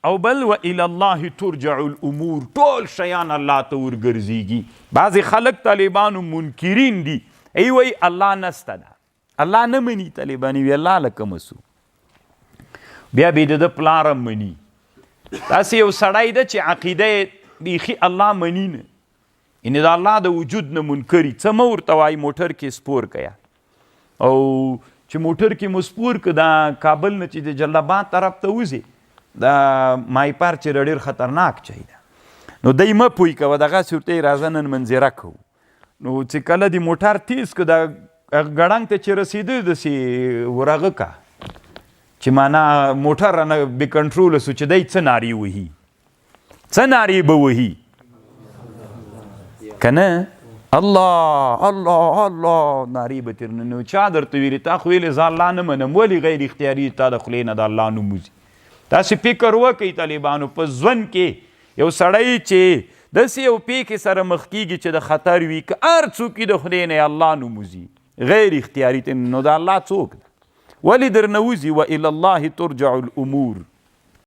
او بل و الی الله ترجع الامور، ټول شیان الله ته ورګرځېږي. بعضې خلک طالبانو منکرین دي، ای وایي الله نسته ده، الله نه مني. طالباني وي الله له کومه سو، بیا به د ده پلار هم مني. داسې یو سړی ده چې عقیده یې بیخي الله مني نه، یعنې د الله د وجود نه منکري. څه مه ورته وایي موټر کې سپور کیا، او چې موټر کې مو سپور که دا کابل نه چې د جلاباد طرف ته وځي، دا مایپار چې ډېر خطرناک چی ده، نو دی مه پوی کوه، دغسې ورته یې راځه نن منظره کوو. نو چې کله د موټر تیز که دا ګړنګ ته چې رسېده داسې ورغه که چې معنا موټر رانه بې کنټروله سو، چې دی څه نارې وهي، څه نارې به وهي که نه؟ الله الله الله نارې به تېر نه. نو چا درته ویلي؟ تا خو ویلې زه الله نه منم، ولې غیر اختیاري تا د خولې نه د الله نوم وځي؟ تاسې فکر وکئ طالبانو په ژوند کې یو سړی چې داسې یو پیښې سره مخ کېږي چې د خطر وي، که هر څوک د خولې نه الله نوم وځي غیر اختیاري، نو د الله څوک ده؟ ولې در نه وځي؟ و الی الله ترجع الامور.